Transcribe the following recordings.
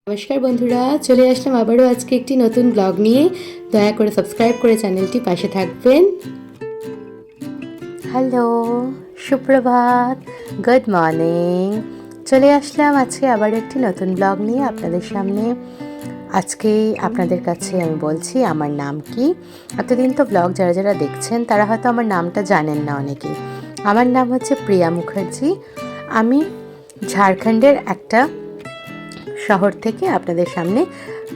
নমস্কার বন্ধুরা, চলে আসলাম আবারও আজকে একটি নতুন ব্লগ নিয়ে। দয়া করে সাবস্ক্রাইব করে চ্যানেলটি পাশে থাকবেন। হ্যালো, সুপ্রভাত, গুড মর্নিং। চলে আসলাম আজকে আবার একটি নতুন ব্লগ নিয়ে আপনাদের সামনে। আজকে আপনাদের কাছে আমি বলছি আমার নাম কি। এতদিন তো ব্লগ যারা যারা দেখছেন তারা হয়তো আমার নামটা জানেন না অনেকেই। আমার নাম হচ্ছে প্রিয়া মুখার্জি। আমি ঝাড়খণ্ডের একটা শহর থেকে আপনাদের সামনে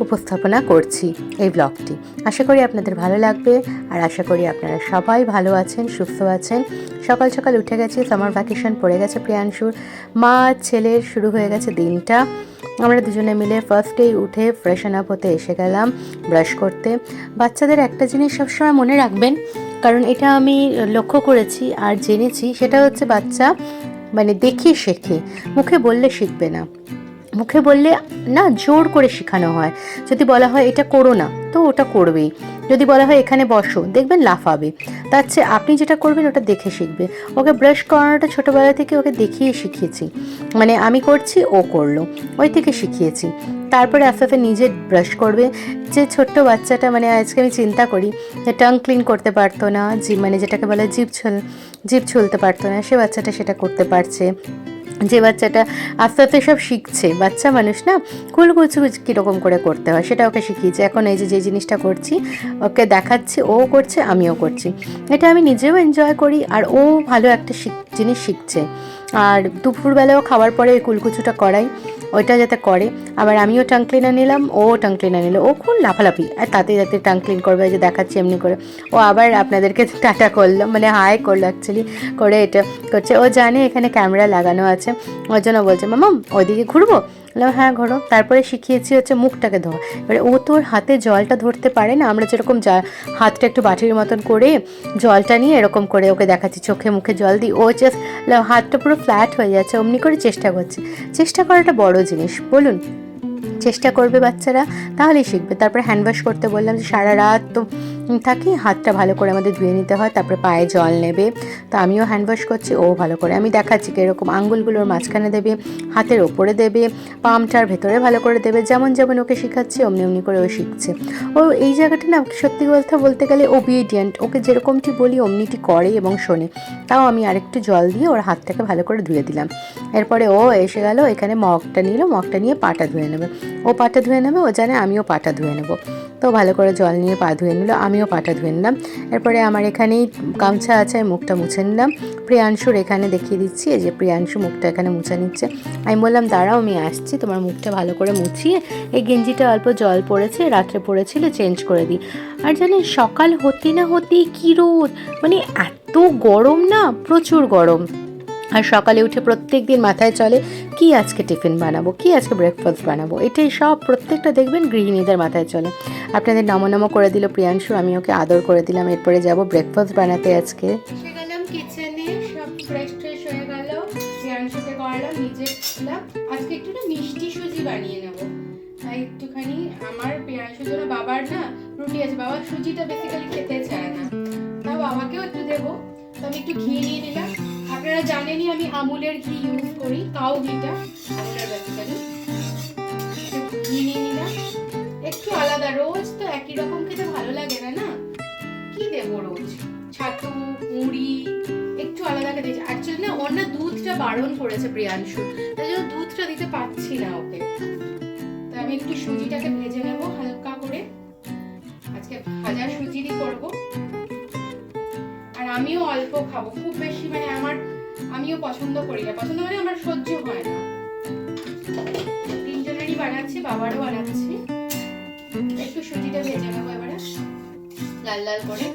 উপস্থাপনা করছি এই ব্লগটি। আশা করি আপনাদের ভালো লাগবে, আর আশা করি আপনারা সবাই ভালো আছেন, সুস্থ আছেন। সকাল সকাল উঠে গেছি, সামার ভ্যাকেশন পড়ে গেছে প্রিয়াংশুর। মা ছেলের শুরু হয়ে গেছে দিনটা। আমরা দুজনে মিলে ফার্স্ট ডে উঠে ফ্রেশন আপ হতে এসে গেলাম ব্রাশ করতে। বাচ্চাদের একটা জিনিস সবসময় মনে রাখবেন, কারণ এটা আমি লক্ষ্য করেছি আর জেনেছি, সেটা হচ্ছে বাচ্চা দেখে শেখে, মুখে বললে শিখবে না। মুখে বললে না, জোর করে শেখানো হয়। যদি বলা হয় এটা করো না, তো ওটা করবেই। যদি বলা হয় এখানে বসো, দেখবেন লাফাবে। তার চেয়ে আপনি যেটা করবেন ওটা দেখে শিখবে। ওকে ব্রাশ করানোটা ছোটোবেলা থেকে ওকে দেখিয়ে শিখিয়েছি, আমি করছি ও করলো, ওই থেকে শিখিয়েছি। তারপরে আস্তে আস্তে নিজে ব্রাশ করবে। যে ছোট্ট বাচ্চাটা আজকে আমি চিন্তা করি, টাং ক্লিন করতে পারতো না, যেটাকে বলে জিভ ছুলতে পারতো না, সে বাচ্চাটা সেটা করতে পারছে। যে বাচ্চাটা আস্তে আস্তে সব শিখছে, বাচ্চা মানুষ না, কুলকুচু কীরকম করে করতে হয় সেটা ওকে শিখিয়েছে। এখন এই যে জিনিসটা করছি ওকে দেখাচ্ছি, ও করছে আমিও করছি। এটা আমি নিজেও এনজয় করি, আর ও ভালো একটা জিনিস শিখছে। আর দুপুরবেলাও খাওয়ার পরে ওই কুলকুচুটা করাই, ওইটা যাতে করে। আবার আমিও টাং ক্লিনার নিলাম, ও টাং ক্লিনার নিল। ও খুব লাফালাফি, আর তাতে যাতে টাং ক্লিন করবে, যে দেখাচ্ছি এমনি করে। ও আবার আপনাদেরকে টাটা করলো, হাই করলো অ্যাকচুয়ালি, করে এটা করছে। ও জানে এখানে ক্যামেরা লাগানো আছে, ওর জন্য বলছে মামাম ওইদিকে ঘুরবো। বললাম হ্যাঁ ঘোরো। তারপরে শিখিয়েছি হচ্ছে মুখটাকে ধোয়া। এবারে ও তোর হাতে জলটা ধরতে পারে না, আমরা যেরকম হাতটা একটু বাটির মতন করে জলটা নিয়ে এরকম করে ওকে দেখাচ্ছি, চোখে মুখে জল দিই। ও জাস্ট হাতটা পুরো ফ্ল্যাট হয়ে যাচ্ছে, অমনি করে চেষ্টা করছে। চেষ্টা করাটা বড় জিনিস, বলুন। চেষ্টা করবে বাচ্চারা, তাহলেই শিখবে। তারপরে হ্যান্ড ওয়াশ করতে বললাম, যে সারা রাত তো থাকি, হাতটা ভালো করে আমাদের ধুয়ে নিতে হয়, তারপরে পায়ে জল নেবে। তো আমিও হ্যান্ড ওয়াশ করছি, ও ভালো করে। আমি দেখাচ্ছি কি এরকম আঙ্গুলগুলোর মাঝখানে দেবে, হাতের ওপরে দেবে, পামটার ভেতরে ভালো করে দেবে। যেমন যেমন ওকে শেখাচ্ছি অমনি অমনি করে ও শিখছে। ও এই জায়গাটা না, সত্যি বলতে গেলে ওবিডিয়েন্ট। ওকে যেরকমটি বলি অমনিটি করে এবং শোনে। তাও আমি আরেকটু জল দিয়ে ওর হাতটাকে ভালো করে ধুয়ে দিলাম। এরপরে ও এসে গেল, এখানে মগটা নিয়ে পাটা ধুয়ে নেবে। ও পাটা ধুয়ে নেবে, ও জানে আমিও পাটা ধুয়ে নেবো। তো ভালো করে জল নিয়ে পা ধুয়ে নিল, আমিও পাটা ধুয়ে নিলাম। এরপরে আমার এখানেই গামছা আছে, আমি মুখটা মুছে নিলাম। প্রিয়াংশুর এখানে দেখিয়ে দিচ্ছি, এই যে প্রিয়াংশু মুখটা এখানে মুছে নিচ্ছে। আমি বললাম দাঁড়াও আমি আসছি, তোমার মুখটা ভালো করে মুছিয়ে এই গেঞ্জিটা অল্প জল পড়েছে, রাত্রে পড়েছিল, চেঞ্জ করে দিই। আর জানেন সকাল হতে না হতেই কী রোদ, এত গরম না, প্রচুর গরম। আর সকালে উঠে প্রত্যেক দিন মাথায় চলে কি আজকে টিফিন বানাবো, কি আজকে ব্রেকফাস্ট বানাবো, এটাই সব প্রত্যেকটা দেখবেন গৃহিণীদের মাথায় চলে। আপনাদের নমো করে দিল প্রিয়াংশু, আমি ওকে আদর করে দিলাম। এরপরে যাব ব্রেকফাস্ট বানাতে। আজকে এসে গেলাম কিচেনে, সব ফ্রেশ হয়ে গেল, প্রিয়াংশুকে করালাম, নিজে খেলাম। আজকে একটু না মিষ্টি সুজি বানিয়ে নেবো, তাই একটুখানি আমার প্রিয়াংশুর জন্য। বাবার না রুটি আছে, বাবার সুজিটা বেসিক্যালি খেতে চায় না, তাও বাবাকেও একটু দেবো। তো আমি একটু ঘি নিয়ে নিলাম। আপনারা জানেনই আমি আমুলের ঘি ইউজ করি, কাউ ঘিটা, আমুলের বেসিক্যালি। ঘি নিয়ে নিলাম, একটু আলাদা, রোজ তো একই রকম খেতে ভালো লাগে না, না কি দেবো রোজ, ছাতু মুড়ি, একটু আলাদা খেতে। অ্যাকচুয়ালি না ওর না দুধটা বারণ করেছে প্রিয়াংশু, তাই জন্য দুধটা দিতে পারছি না ওকে। তো আমি একটু সুজিটাকে ভেজে নেবো হালকা করে, আজকে ভাজা সুজিরই করবো। আর আমিও অল্প খাবো, খুব বেশি আমিও পছন্দ করি না, আমার সহ্য হয় না। তিনজনেরই বানাচ্ছি, বাবারও বানাচ্ছি। একটু সুজিটা ভেজে নেবো এবারে লাল লাল করে।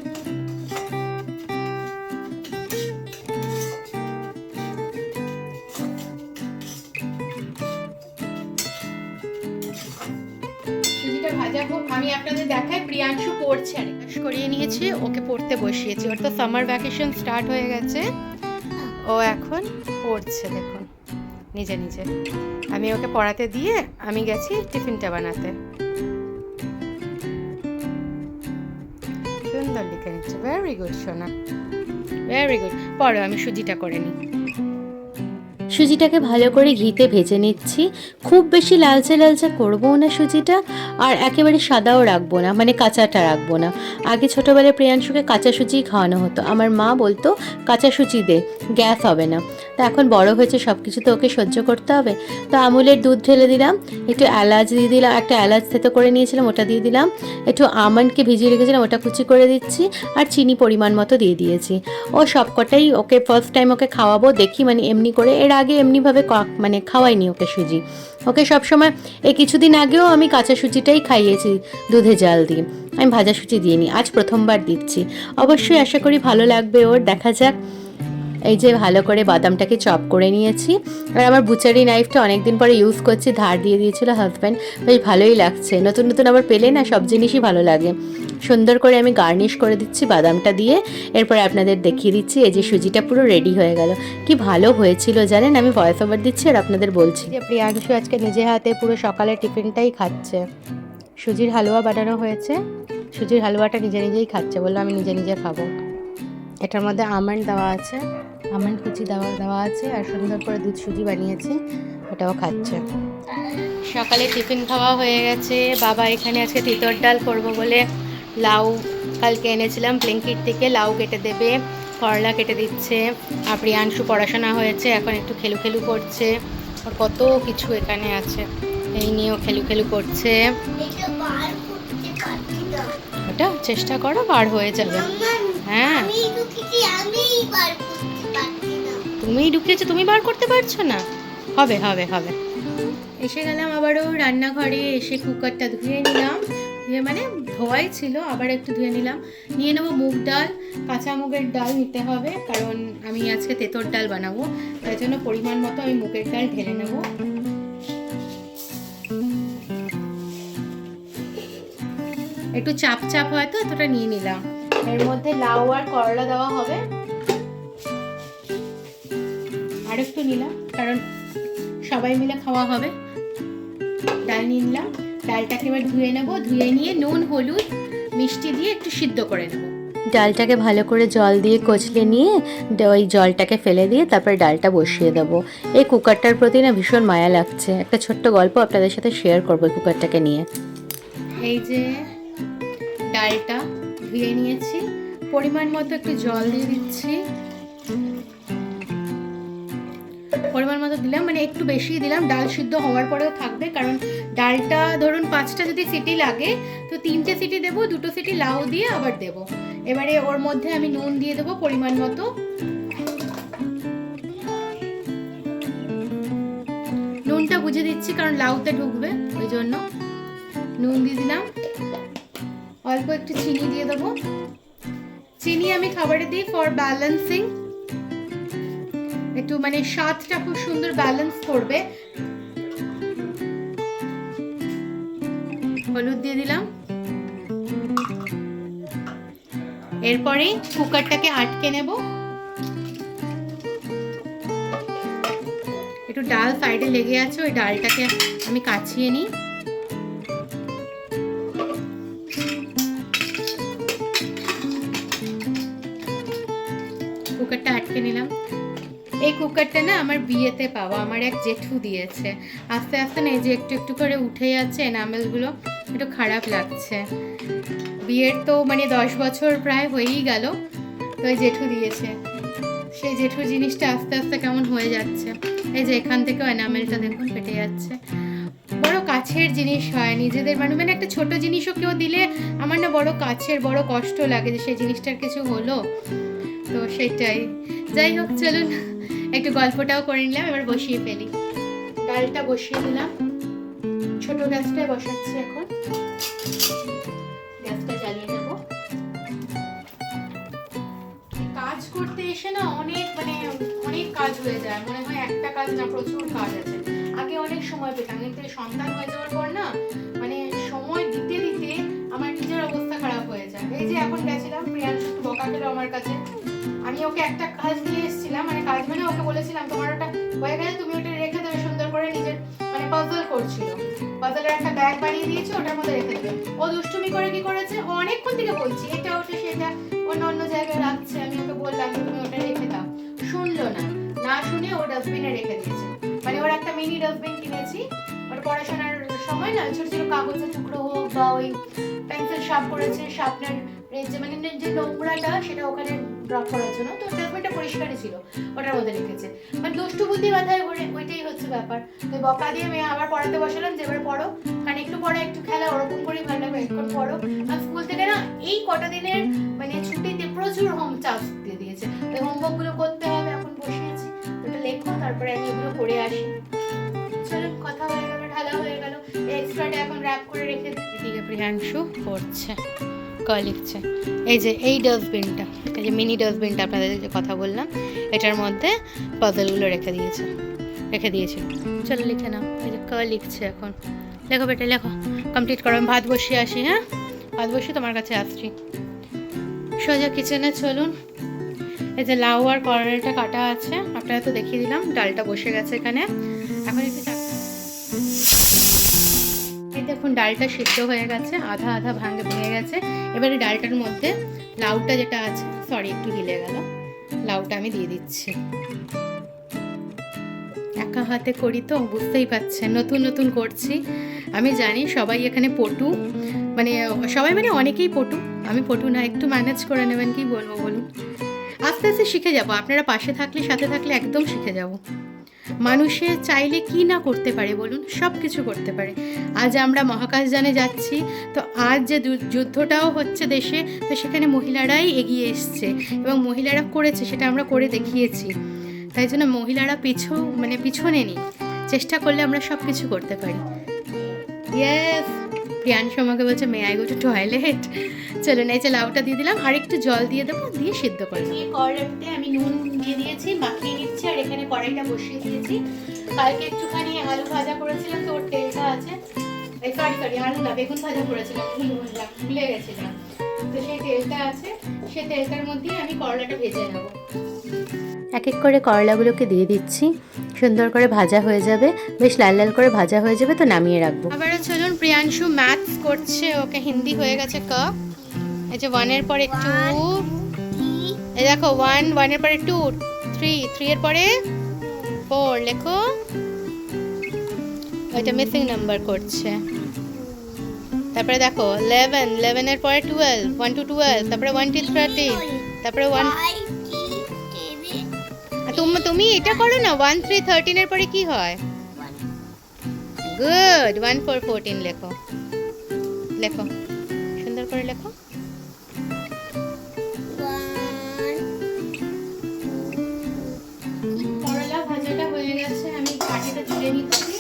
সুজিটা ভাজা হোক, আমি আপনাদের দেখাই। প্রিয়াংশু পড়ছে, করিয়ে নিয়েছি, ওকে পড়তে বসিয়েছি। ওর তো সামার ভ্যাকেশন স্টার্ট হয়ে গেছে, ও এখন পড়ছে দেখুন নিজে নিজে। আমি ওকে পড়াতে দিয়ে আমি গেছি টিফিনটা বানাতে। সুন্দর লিখে নিচ্ছে, ভেরি গুড সোনা, ভেরি গুড। পরে আমি সুজিটা করে নিই। সুজিটাকে ভালো করে ঘিতে ভেজে নিচ্ছি। খুব বেশি লালচে লালচে করবো না সুজিটা, আর একেবারে সাদাও রাখবো না, মানে কাঁচাটা রাখবো না। আগে ছোটোবেলায় প্রিয়াংশুকে কাঁচা সুজিই খাওয়ানো হতো, আমার মা বলতো কাঁচা সুজি দে, গ্যাস হবে না। তা এখন বড় হয়েছে, সব কিছু তো ওকে সহ্য করতে হবে। তো আমুলের দুধ ঢেলে দিলাম, একটু এলাচ দিয়ে দিলাম, একটা এলাচ থেতো করে নিয়েছিলাম ওটা দিয়ে দিলাম, একটু আমন্ডকে ভিজিয়ে রেখেছিলাম ওটা কুচি করে দিচ্ছি, আর চিনি পরিমাণ মতো দিয়ে দিয়েছি। ও সবকটাই ওকে ফার্স্ট টাইম ওকে খাওয়াবো দেখি, মানে এমনি করে, এর আগে এমনিভাবে মানে খাওয়াইনি ওকে সুজি। ওকে সবসময় এই কিছুদিন আগেও আমি কাঁচা সুজিটাই খাইয়েছি দুধে জাল দিয়ে, আমি ভাজা সুজি দিইনি, আজ প্রথমবার দিচ্ছি। অবশ্যই আশা করি ভালো লাগবে ওর, দেখা যাক। এই যে ভালো করে বাদামটাকে চপ করে নিয়েছি, আর আমার বুচারি নাইফটা অনেকদিন পরে ইউজ করছি, ধার দিয়ে দিয়েছিল হাজব্যান্ড, বেশ ভালোই লাগছে। নতুন নতুন আবার পেলে না সব জিনিসই ভালো লাগে। সুন্দর করে আমি গার্নিশ করে দিচ্ছি বাদামটা দিয়ে, এরপরে আপনাদের দেখিয়ে দিচ্ছি। এই যে সুজিটা পুরো রেডি হয়ে গেল, কি ভালো হয়েছিল জানেন। আমি ভয়েস ওভার দিচ্ছি আর আপনাদের বলছি যে প্রিয়াংশু আজকে নিজে হাতে পুরো সকালের টিফিনটাই খাচ্ছে। সুজির হালুয়া বানানো হয়েছে, সুজির হালুয়াটা নিজে নিজেই খাচ্ছে, বললো আমি নিজে নিজে খাবো। এটার মধ্যে আমন্ড দেওয়া আছে, আমন্ড কুচি দেওয়া আছে, আর সুন্দর করে দুধ সুজি বানিয়েছি, ওটাও খাচ্ছে। সকালে টিফিন খাওয়া হয়ে গেছে। বাবা এখানে আজকে তিতর ডাল করবো বলে লাউ কালকে এনেছিলাম ব্লিঙ্কিট থেকে, লাউ কেটে দেবে, করলা কেটে দিচ্ছে। আর প্রিয়াংশু পড়াশোনা হয়েছে, এখন একটু খেলু খেলু করছে, আর কত কিছু এখানে আছে, এই নিয়েও খেলু খেলু করছে। ওটা চেষ্টা করো, বার হয়ে যাবে। হ্যাঁ তুমিই ঢুকিয়েছো, তুমি বার করতে পারছো না, হবে হবে হবে। এসে গেলাম আবারও রান্নাঘরে, এসে কুকারটা ধুয়ে নিলাম, ধুয়ে মানে ধোয়াই ছিল, আবার একটু ধুয়ে নিলাম। নিয়ে নেবো মুগ ডাল, কাঁচা মুগের ডাল নিতে হবে, কারণ আমি আজকে তেঁতর ডাল বানাবো, তাই জন্য পরিমাণ মতো আমি মুগের ডাল ঢেলে নেবো। একটু চাপ চাপ হয়তো এতটা নিয়ে নিলাম। এর মধ্যে লাউ আর করলা দেওয়া হবে, আর একটু নিলাম কারণ সবাই মিলে খাওয়া হবে। ডাল নিয়ে নিলাম, ডালটাকে এবার ধুয়ে নেব, ধুয়ে নিয়ে নুন হলুদ মিষ্টি দিয়ে একটু সিদ্ধ করে নেব। ডালটাকে ভালো করে জল দিয়ে কচলে নিয়ে ওই জলটাকে ফেলে দিয়ে তারপরে ডালটা বসিয়ে দেবো। এই কুকারটার প্রতি না ভীষণ মায়া লাগছে, একটা ছোট্ট গল্প আপনাদের সাথে শেয়ার করবো কুকারটাকে নিয়ে। এই যে ডালটা ধুয়ে নিয়েছি, পরিমাণ মতো একটু জল দিয়ে দিচ্ছি, পরিমাণ মতো দিলাম, মানে একটু বেশি দিলাম, ডাল সিদ্ধ হওয়ার পরেও থাকবে, কারণ ডালটা ধরুন 5টা যদি সিটি লাগে তো 3টে সিটি দেবো, 2টো সিটি লাউ দিয়ে আবার দেব। এবারে ওর মধ্যে আমি নুন দিয়ে দেবো পরিমাণ মতো, নুনটা বুঝে দিচ্ছি কারণ লাউতে ঢুকবে ওই জন্য নুন দিয়ে দিলাম। অল্প একটু চিনি দিয়ে দেবো, চিনি আমি খাবারে দিই ফর ব্যালেন্সিং, একটু মানে স্বাদটা খুব সুন্দর ব্যালেন্স করবে। হলুদ দিয়ে দিলাম, এরপরে কুকারটাকে আটকে নেব। একটু ডাল সাইডে লেগে আছে, ওই ডালটাকে আমি কাছিয়ে নিই। কুকারটা আটকে নিলাম। এই কুকারটা না আমার বিয়েতে পাওয়া, আমার এক জেঠু দিয়েছে। আস্তে আস্তে না এই যে একটু একটু করে উঠে যাচ্ছে এনামেলগুলো, একটু খারাপ লাগছে। বিয়ের তো মানে 10 বছর প্রায় হয়েই গেল, তো এই জেঠু দিয়েছে, সেই জেঠুর জিনিসটা আস্তে আস্তে কেমন হয়ে যাচ্ছে। এই যে এখান থেকেও এনামেলটা দেখুন ফেটে যাচ্ছে। বড় কাছের জিনিস হয় নিজেদের, মানে একটা ছোট জিনিসও কেউ দিলে আমার না বড় কাছের, বড় কষ্ট লাগে যে সেই জিনিসটার কিছু হলো, তো সেটাই। যাই হোক চলুন একটু গল্পটাও করে নিলাম, এবার বসিয়ে ফেলি। ডালটা বসিয়ে দিলাম, ছোট গ্যাসটায় বসাচ্ছি, এখন গ্যাসটা জ্বালিয়ে নেব। কাজ করতে এসে না অনেক অনেক কাজ হয়ে যায়, মনে হয় একটা কাজ না, প্রচুর কাজ আছে। আগে অনেক সময় পেতাম, কিন্তু সন্তান হয়ে যাওয়ার পর না মানে সময় দিতে দিতে আমার নিজের অবস্থা খারাপ হয়ে যায়। এই যে এখন গেছিলাম, প্রিয়াংশু বকা খেলো আমার কাছে, আমি ওকে একটা কাজ দিয়ে এসেছিলাম, মানে কাজ মানে ওকে বলেছিলাম তোমার ওটা হয়ে গেলে তুমি ওটা রেখে দেবে সুন্দর করে, নিজের মানে পাজল করছিল, পাজলের একটা ব্যাগ বানিয়ে দিয়েছি, ওটার মধ্যে রেখে দেবে। ও দুষ্টুমি করে কি করেছে, ও অনেকক্ষণ থেকে বলছি এটা ওটা সেটা অন্য অন্য জায়গায় রাখছে, আমি ওকে বললাম তুমি ওটা রেখে দাও, শুনলো না। না শুনে ও ডাস্টবিনে রেখে দিয়েছে। মানে ওর একটা মিনি ডাস্টবিন কিনেছি, ওর পড়াশোনার সময় না ছোট ছোট কাগজের টুকরো হোক বা ওই পেন্সিল শার্প করেছে, শার্পনার যে মানে যে নোংরাটা সেটা ওখানে ড্রপ করার জন্য, তো ডাস্টবিনটা পরিষ্কারই ছিল, ওটার মধ্যে রেখেছে। মানে দুষ্টু বুদ্ধি মাথায় ঘুরে, ওইটাই হচ্ছে ব্যাপার। তো বকা দিয়ে মেয়ে আবার পড়াতে বসালাম, যে এবার পড়ো, কারণ একটু পড়া একটু খেলা ওরকম করেই ভালো লাগবে, এখন পড়ো। আর স্কুল থেকে না এই কটা দিনের মানে ছুটিতে প্রচুর হোম টাস্ক দিয়ে দিয়েছে, ওই হোমওয়ার্কগুলো করতে হবে। এখন বসে আছি, ওটা লেখো, তারপরে আমি এগুলো করে আসি। চলো, কথা হয়ে গেল, ঢালা হয়ে গেল, এক্সট্রাটা এখন র্যাপ করে রেখে দিই। এদিকে প্রিয়াংশু পড়ছে, লিখছে। এই যে এই ডাস্টবিনটা, এই যে মিনি ডাস্টবিনটা আপনাদের যে কথা বললাম, এটার মধ্যে পাজলগুলো রেখে দিয়েছে। চলো লিখে নাও। এই যে লিখছে এখন। লেখো বেটা, লেখো, কমপ্লিট করো। আমি ভাত বসিয়ে আসি। হ্যাঁ, ভাত বসিয়ে তোমার কাছে আসছি। সোজা কিচেনে চলুন। এই যে লাউ আর করলাটা কাটা আছে, আপনারা তো দেখিয়ে দিলাম। ডালটা বসে গেছে এখানে, এখন একটু এই দেখুন ডালটা সিদ্ধ হয়ে গেছে, আধা আধা ভেঙে গেছে। এবারে ডালটার মধ্যে লাউটা যেটা আছে, সরি একটু হিলে গেল, লাউটা আমি দিয়ে দিচ্ছি। একা হাতে করি তো বুঝতেই পারছেন, নতুন নতুন করছি। আমি জানি সবাই এখানে পটু, মানে সবাই মানে অনেকেই পটু, আমি পটু না, একটু ম্যানেজ করে নেবেন। কি বলবো বলুন, আস্তে আস্তে শিখে যাব। আপনারা পাশে থাকলে, সাথে থাকলে একদম শিখে যাব। মানুষে চাইলে কি না করতে পারে বলুন, সব কিছু করতে পারে। আজ আমরা মহাকাশযানে যাচ্ছি, তো আজ যে যুদ্ধটাও হচ্ছে দেশে, তো সেখানে মহিলারাই এগিয়ে এসছে এবং মহিলারা করেছে, সেটা আমরা করে দেখিয়েছি। তাই জন্য মহিলারা পিছনে নেই, চেষ্টা করলে আমরা সব কিছু করতে পারি। ইয়েস, প্রিয়াংশু আমাকে বলছে may I go to toilet. চলুন, এই যে লাউটা দিয়ে দিলাম, আর একটু জল দিয়ে দেবো, দিয়ে সিদ্ধ করে নেবো। কড়াইতে আমি নুন দিয়ে দিয়েছি, মাখিয়ে নিচ্ছি, আর এখানে কড়াইটা বসিয়ে দিয়েছি। কালকে একটুখানি আলু ভাজা করেছিলাম, তো ওর তেলটা আছে। সরি আলু না, বেগুন ভাজা করেছিলাম, ভুলে গেছিলাম। তো সেই তেলটা আছে, সেই তেলটার মধ্যে আমি করলাটা ভেজে নেবো। এক এক করে করলাগুলোকে দিয়ে দিচ্ছি, সুন্দর করে ভাজা হয়ে যাবে, বেশ লাল লাল করে ভাজা হয়ে যাবে, তো নামিয়ে রাখবো। আবার চলুন, প্রিয়াংশু ম্যাথস করছে, ওকে হিন্দি হয়ে গেছে ক। এই যে 1 এর পরে 2, এই দেখো 1 এর পরে 2, 3 এর পরে 4 লেখো। ওইটা মিসিং নাম্বার করছে। তারপরে দেখো 11 এর পরে 12, 1 to 12, তারপরে 1 till 13, তারপরে 1। তুমি এটা করো না, 1 3 13 এর পরে কি হয়? গুড, 1 4 14 লেখো, সুন্দর করে লেখো। করলা ভাজাটা হয়ে গেছে, আমি কাঠিটা তুলে নিচ্ছি।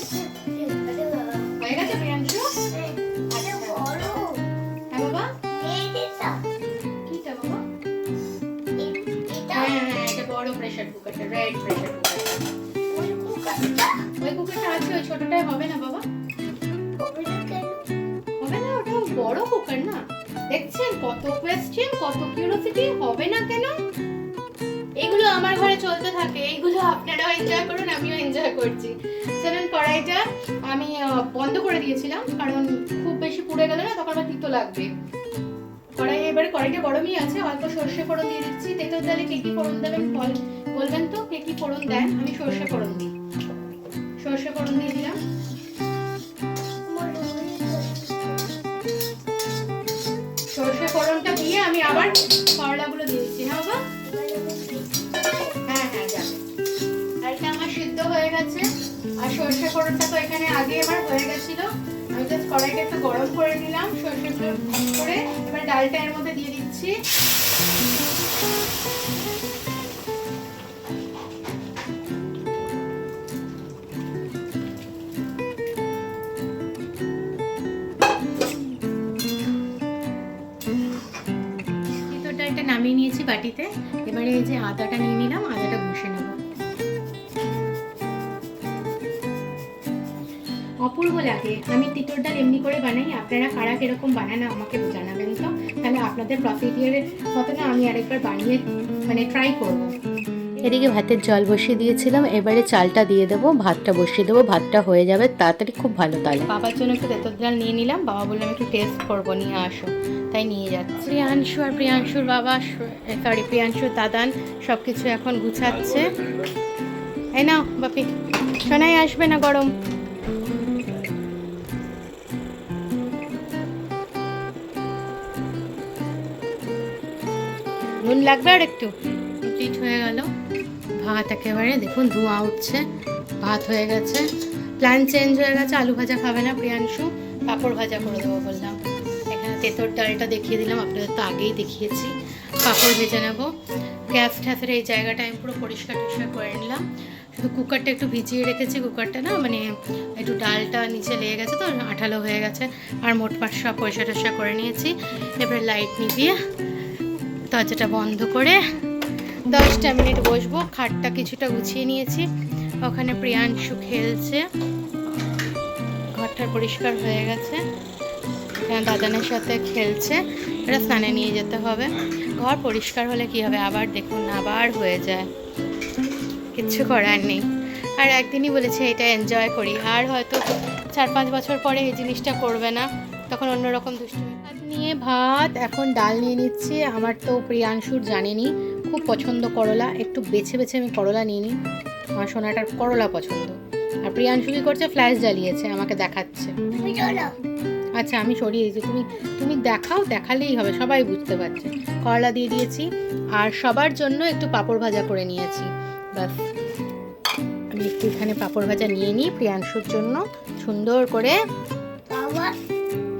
হয়ে গেছে প্রিয়াংশু? হ্যাঁ বাবা, কিটা বাবা? হ্যাঁ, এটা বড় প্রেসার কুকারটা, রেড প্রেসার কুকারটা। ওই কুকারটা আছে, ওই ছোটটাই হবে না বাবা? হবে না, ওটা বড় কুকার না। দেখছেন কত কোয়েশ্চেন, কত কিউরিওসিটি, হবে না কেন? এগুলো আমার ঘরে চলতে থাকে, এইগুলো আপনারাও এনজয় করুন, আমিও এনজয় করছি। চলুন, কড়াইটা আমি বন্ধ করে দিয়েছিলাম, কারণ খুব বেশি পুড়ে গেলে না তখন আবার তিতো লাগবে। এবারে কড়াইটা গরমই আছে, অল্প সর্ষে ফোড়ন দিয়ে দিচ্ছি। তেঁতুল ডালে কে কি ফোড়ন দেবেন বলবেন তো, কে কি ফোড়ন দেন? আমি সর্ষে ফোড়ন দিই, সর্ষে ফোড়ন দিয়ে দিলাম। সর্ষে ফোড়নটা দিয়ে আমি আবার করলাগুলো দিয়ে দিচ্ছি। হ্যাঁ বাবা, হ্যাঁ যাবে। আর এটা আমার সিদ্ধ হয়ে গেছে, আর সর্ষে ফোড়নটা তো এখানে আগে আমার হয়ে গেছিল। আমি জাস্ট কড়াইটা একটু গরম করে নিলাম সর্ষে করে। এবার ডালটা এর মধ্যে দিয়ে দিচ্ছি। ডালটা নামিয়ে নিয়েছি বাটিতে। এবারে এই যে আদাটা নিয়ে নিলাম, আদাটা ঘষে নেব। অপূর্ব লাগে। আমি তিতর ডাল এমনি করে বানাই, আপনারা কারা কিরকম বানান আমাকে জানাবেন তো, তাহলে আপনাদের প্রসিডিওরের মতো না আমি আরেকবার বানিয়ে ট্রাই করব। এদিকে ভাতের জল বসিয়ে দিয়েছিলাম, এবারে চালটা দিয়ে দেবো, ভাতটা বসিয়ে দেবো, ভাতটা হয়ে যাবে তাড়াতাড়ি, খুব ভালো। তাহলে বাবার জন্য একটু তেঁতুল ডাল নিয়ে নিলাম, বাবা বললাম একটু টেস্ট করবো, নিয়ে আসো, তাই নিয়ে যাচ্ছি। প্রিয়াংশু আর প্রিয়াংশুর বাবা, প্রিয়াংশুর দাদান সব কিছু এখন গুছাচ্ছে। এই নাও বাপি, সোনাই আসবে না গরম। নুন লাগবে আর একটু। কমপ্লিট হয়ে গেল ভাত, একেবারে দেখুন ধোঁয়া উঠছে, ভাত হয়ে গেছে। প্ল্যান চেঞ্জ হয়ে গেছে, আলু ভাজা খাবে না প্রিয়াংশু, পাঁপড় ভাজা করে দেবো বললাম। এখানে তেঁতোর ডালটা দেখিয়ে দিলাম, আপনাদের তো আগেই দেখিয়েছি। পাঁপড় ভেজে নেবো। গ্যাস ট্যাসের এই জায়গাটা আমি পুরো পরিষ্কার টরিষ্কার করে নিলাম। শুধু কুকারটা একটু ভিজিয়ে রেখেছি, কুকারটা না মানে একটু ডালটা নিচে লেগে গেছে তো আঠালো হয়ে গেছে। আর মোটমাট সব পরিষ্কার টরিষ্কার করে নিয়েছি। এবারে লাইট নিভিয়ে দরজাটা বন্ধ করে 10টা মিনিট বসবো। খাটটা কিছুটা গুছিয়ে নিয়েছি, ওখানে প্রিয়াংশু খেলছে। ঘরটা পরিষ্কার হয়ে গেছে, এখানে দাদানের সাথে খেলছে। এটা স্নানে নিয়ে যেতে হবে। ঘর পরিষ্কার হলে কি হবে, আবার দেখুন আবার হয়ে যায়, কিচ্ছু করার নেই। আর একদিনই বলেছে এটা এনজয় করি, আর হয়তো 4-5 বছর পরে এই জিনিসটা করবে না, তখন অন্যরকম দুষ্টুমি। ভাত নিয়ে ভাত, এখন ডাল নিয়ে নিচ্ছি। আমার তো প্রিয়াংশুর জানেনি খুব পছন্দ করলা, একটু বেছে বেছে আমি করলা নিয়ে নিই। আমার সোনাটার করলা পছন্দ। আর প্রিয়াংশু কি করছে, ফ্ল্যাশ জ্বালিয়েছে, আমাকে দেখাচ্ছে। আচ্ছা আমি সরিয়ে দিয়েছি, তুমি দেখাও, দেখালেই হবে, সবাই বুঝতে পারছে। করলা দিয়ে দিয়েছি, আর সবার জন্য একটু পাঁপড় ভাজা করে নিয়েছি। বাস আমি একটু এখানে পাঁপড় ভাজা নিয়ে নিই প্রিয়াংশুর জন্য, সুন্দর করে।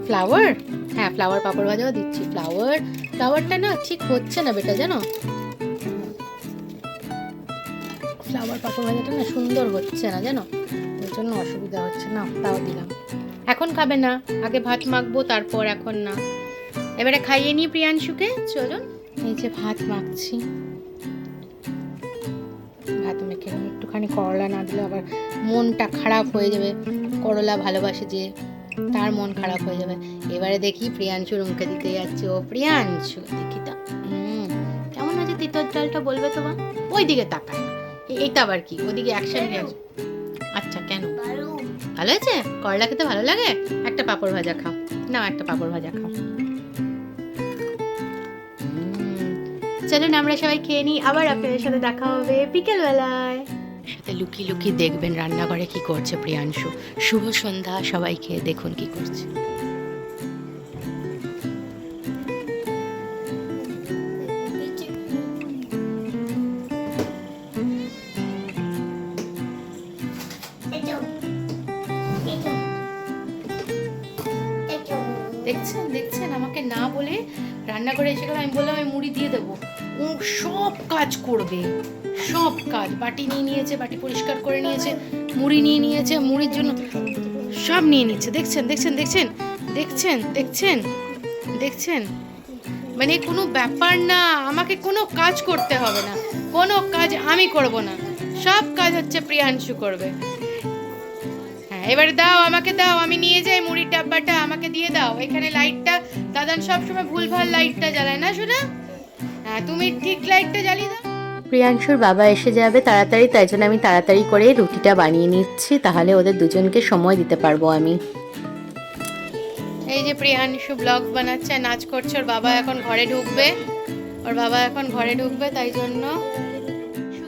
ফ্লাওয়ার, হ্যাঁ ফ্লাওয়ার পাঁপড় ভাজাও দিচ্ছি। ফ্লাওয়ারটা না ঠিক হচ্ছে না বেটা, জানো, ফ্লাওয়ার পাঁপড় ভাজাটা না সুন্দর হচ্ছে না, জানো, ওই জন্য অসুবিধা হচ্ছে না। তাও দিলাম। এখন খাবে না, আগে ভাত মাখবো তারপর, এখন না। এবারে খাইয়ে নিই প্রিয়াংশুকে, চলুন। এই যে ভাত মাখছি, ভাত মেখে একটুখানি করলা না দিলে আবার মনটা খারাপ হয়ে যাবে। করলা ভালোবাসে যে, তার মন খারাপ হয়ে যাবে। এবারে দেখি প্রিয়াংশুর মুখে দিতে যাচ্ছে। ও প্রিয়াংশু দেখি তো, কেমন আছে তিতর ডালটা বলবে তো মা? ওই দিকে তাকায় না, এইটা আবার কি, ওদিকে অ্যাকশন রিয়াকশন। আচ্ছা কেন, ভালো হয়েছে? করলা খেতে ভালো লাগে? একটা পাঁপড় ভাজা খাও, নাও একটা পাঁপড় ভাজা খাও। চলুন আমরা সবাই খেয়ে নিই, আবার আপনাদের সাথে দেখা হবে বিকেলবেলায়। সাথে লুকিয়ে লুকিয়ে দেখবেন রান্নাঘরে কি করছে প্রিয়াংশু। শুভ সন্ধ্যা সবাইকে, দেখুন কি করছে। দেখছেন আমাকে না বলে রান্না করে এসে গেল। আমি বললাম আমি মুড়ি দিয়ে দেবো, ও সব কাজ করবে, সব কাজ। বাটি নিয়ে নিয়েছে, বাটি পরিষ্কার করে নিয়েছে, মুড়ি নিয়ে নিয়েছে, মুড়ির জন্য সব নিয়ে নিচ্ছে। দেখছেন মানে কোনো ব্যাপার না, আমাকে কোনো কাজ করতে হবে না, কোনো কাজ আমি করব না, সব কাজ হচ্ছে প্রিয়াংশু করবে। এবারে দাও, আমাকে দাও, আমি নিয়ে যাই মুড়ির ডাব্বাটা, আমাকে দিয়ে দাও। এখানে লাইটটা, দাদান সবসময় ভুলভাল লাইটটা জ্বালায় না শোনা, হ্যাঁ তুমি ঠিক লাইটটা জ্বালিয়ে দাও। প্রিয়াংশুর বাবা এসে যাবে তাড়াতাড়ি, তাই জন্য আমি তাড়াতাড়ি করে রুটিটা বানিয়ে নিচ্ছি, তাহলে ওদের দুজনকে সময় দিতে পারবো আমি। এই যে প্রিয়াংশু ব্লগ বানাচ্ছে, নাচ করছে। ওর বাবা এখন ঘরে ঢুকবে, তাই জন্য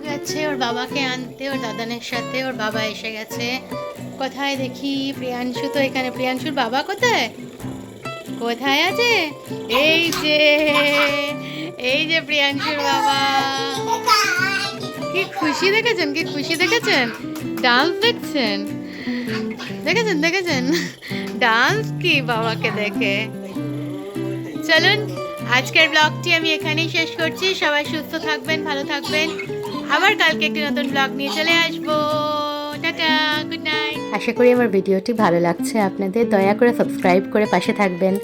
গেছে ওর বাবাকে আনতে, ওর দাদানের সাথে। ওর বাবা এসে গেছে। কোথায় দেখি, প্রিয়াংশু তো এখানে। প্রিয়াংশুর বাবা কোথায় আছে? এই যে প্রিয়াংশুর বাবা। কি খুশি দেখেছেন, ডান্স দেখেছেন ডান্স কি বাবাকে দেখে। চলুন আজকের ব্লগটি আমি এখানেই শেষ করছি। সবাই সুস্থ থাকবেন, ভালো থাকবেন। আবার কালকে একটি নতুন ব্লগ নিয়ে চলে আসবো। Tata, good night. আশা করি আমার ভিডিওটি ভালো লাগছে আপনাদের। দয়া করে সাবস্ক্রাইব করে পাশে থাকবেন।